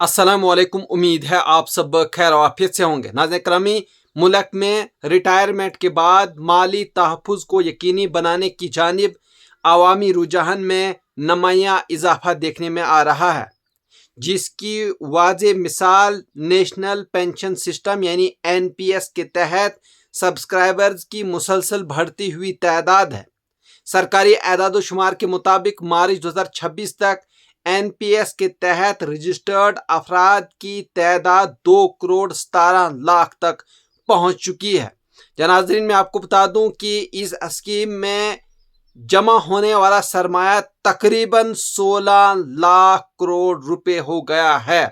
अस्सलामुअलैकुम। उम्मीद है आप सब खैर आफियत से होंगे। नाज़रीन करामी, मुल्क में रिटायरमेंट के बाद माली तहफ़्फ़ुज़ को यकीनी बनाने की जानिब अवामी रुझान में नुमायां इजाफा देखने में आ रहा है, जिसकी वाज़ेह मिसाल नेशनल पेंशन सिस्टम यानी NPS के तहत सब्सक्राइबर्स की मुसलसल बढ़ती हुई तादाद है। सरकारी एदाद-ओ-शुमार के मुताबिक मार्च 2026 तक NPS के तहत रजिस्टर्ड अफराद की तादाद 2 करोड़ 17 लाख तक पहुंच चुकी है। नाज़रीन, मैं आपको बता दूं कि इस स्कीम में जमा होने वाला सरमाया तकरीबन 16 लाख करोड़ रुपए हो गया है।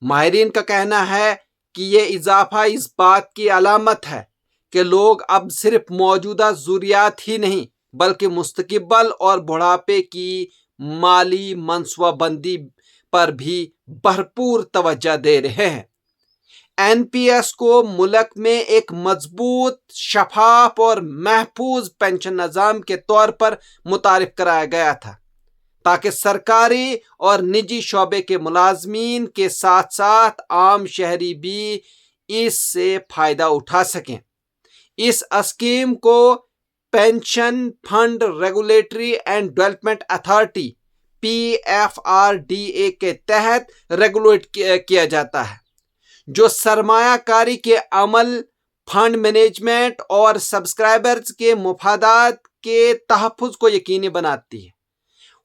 माहिरीन का कहना है कि ये इजाफा इस बात की अलामत है कि लोग अब सिर्फ मौजूदा ज़रूरियात ही नहीं बल्कि मुस्तक़बिल और बुढ़ापे की माली मनसूबाबंदी पर भी भरपूर तवज्जो दे रहे हैं। NPS को मुल्क में एक मजबूत, शफाफ और महफूज पेंशन निज़ाम के तौर पर मुतारिफ कराया गया था, ताकि सरकारी और निजी शोबे के मुलाजमीन के साथ साथ आम शहरी भी इससे फ़ायदा उठा सकें। इस स्कीम को pension fund regulatory and development authority PFRDA के तहत रेगुलेट किया जाता है, जो सरमायाकारी के अमल, फंड मैनेजमेंट और सब्सक्राइबर्स के मुफादात के तहफ़्फ़ुज़ को यकीनी बनाती है।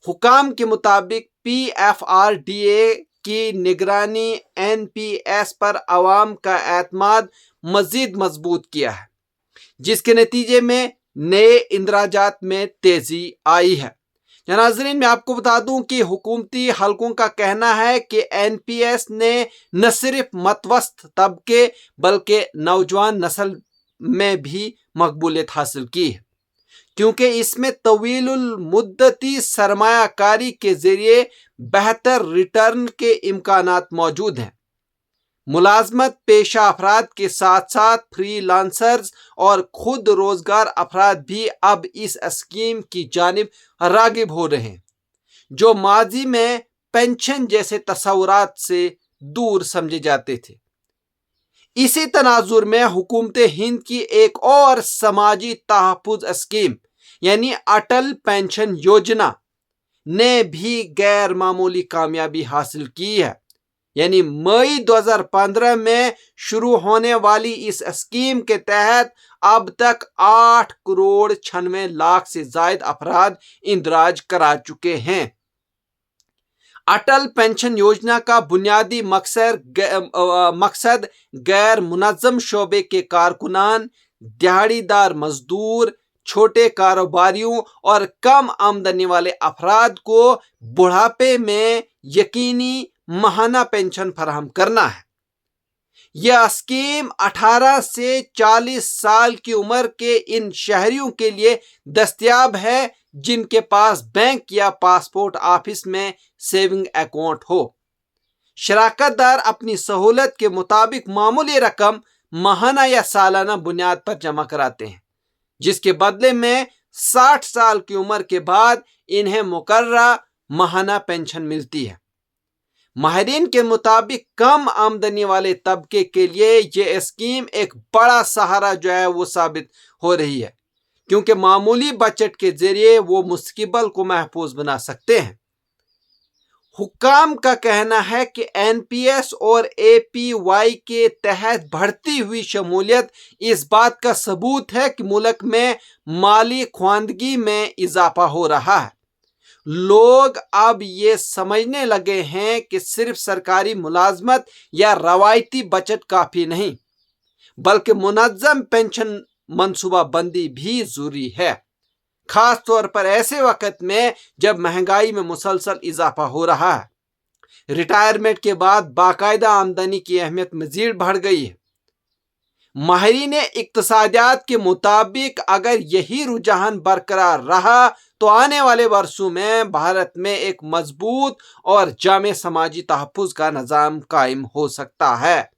हुकाम के मुताबिक PFRDA की निगरानी NPS पर अवाम का एतमाद मज़ीद मजबूत किया है, जिसके नतीजे में नए इंदराजात में तेज़ी आई है। नाज़रीन, मैं आपको बता दूं कि हुकूमती हलकों का कहना है कि NPS ने न सिर्फ मतवस्त तबके बल्कि नौजवान नस्ल में भी मकबूलियत हासिल की है, क्योंकि इसमें तवीलुल मुद्दती सरमायाकारी के ज़रिए बेहतर रिटर्न के इम्कानात मौजूद हैं। मुलाजमत पेशा अफराद के साथ साथ फ्रीलांसर्स और खुद रोजगार अफराद भी अब इस स्कीम की जानिब रागिब हो रहे हैं, जो माजी में पेंशन जैसे तस्वुरात से दूर समझे जाते थे। इसी तनाजुर में हुकूमत हिंद की एक और समाजी तहफ़्फ़ुज़ स्कीम यानी अटल पेंशन योजना ने भी गैर मामूली कामयाबी हासिल की है। यानी मई 2015 में शुरू होने वाली इस स्कीम के तहत अब तक 8 करोड़ 96 लाख से जायद अफराद इंदराज करा चुके हैं। अटल पेंशन योजना का बुनियादी मकसद गैर मुनज़्ज़म शोबे के कारकुनान, दिहाड़ीदार मजदूर, छोटे कारोबारियों और कम आमदनी वाले अफराद को बुढ़ापे में यकीनी माहाना पेंशन फराहम करना है। यह स्कीम 18 से 40 साल की उम्र के इन शहरियों के लिए दस्तयाब है जिनके पास बैंक या पासपोर्ट ऑफिस में सेविंग अकाउंट हो। शराकतदार अपनी सहूलत के मुताबिक मामूली रकम माहाना या सालाना बुनियाद पर जमा कराते हैं, जिसके बदले में 60 साल की उम्र के बाद इन्हें मुकर्ररा माहाना पेंशन मिलती है। माहिरीन के मुताबिक कम आमदनी वाले तबके के लिए ये स्कीम एक बड़ा सहारा वो साबित हो रही है, क्योंकि मामूली बचत के जरिए वो मुस्तक़बिल को महफूज बना सकते हैं। हुक्काम का कहना है कि NPS और APY के तहत बढ़ती हुई शमूलियत इस बात का सबूत है कि मुल्क में माली ख्वांदगी में इजाफा हो रहा है। लोग अब ये समझने लगे हैं कि सिर्फ सरकारी मुलाजमत या रवायती बचत काफ़ी नहीं, बल्कि मुनज़्ज़म पेंशन मनसूबाबंदी भी ज़रूरी है, खास तौर पर ऐसे वक्त में जब महंगाई में मुसलसल इजाफा हो रहा है। रिटायरमेंट के बाद बाकायदा आमदनी की अहमियत मज़ीद बढ़ गई है। माहिरीन इक्तिसादियात के मुताबिक अगर यही रुझान बरकरार रहा तो आने वाले वर्षों में भारत में एक मजबूत और जामे समाजी तहफ़्फ़ुज़ का निज़ाम कायम हो सकता है,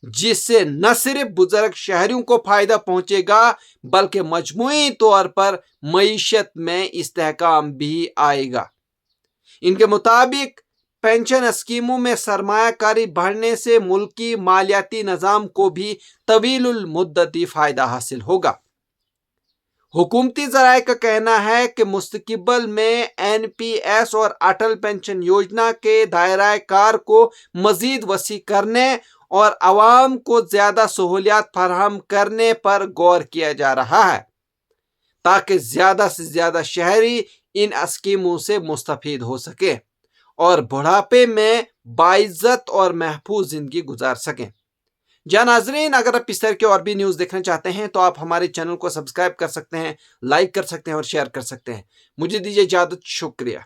जिससे न सिर्फ बुजुर्ग शहरियों को फ़ायदा पहुंचेगा बल्कि मजमूई तौर पर मईशत में इस्तेहकाम भी आएगा। इनके मुताबिक पेंशन स्कीमों में सरमायाकारी बढ़ने से मुल्की मालियाती निज़ाम को भी तवीलुल मुद्दती फ़ायदा हासिल होगा। हुकूमती ज़राए का कहना है कि मुस्तक़बिल में NPS और अटल पेंशन योजना के दायरा कार को मज़ीद वसी करने और आवाम को ज़्यादा सहूलियात फराहम करने पर गौर किया जा रहा है ताकि ज़्यादा से ज़्यादा शहरी इन स्कीमों से मुस्तफ़ीद हो सके और बुढ़ापे में बाइज़्ज़त और महफूज ज़िंदगी गुजार सकें। नाज़रीन, अगर आप इस तरह की और भी न्यूज़ देखना चाहते हैं तो आप हमारे चैनल को सब्सक्राइब कर सकते हैं, लाइक कर सकते हैं और शेयर कर सकते हैं। मुझे दीजिए इजाज़त, शुक्रिया।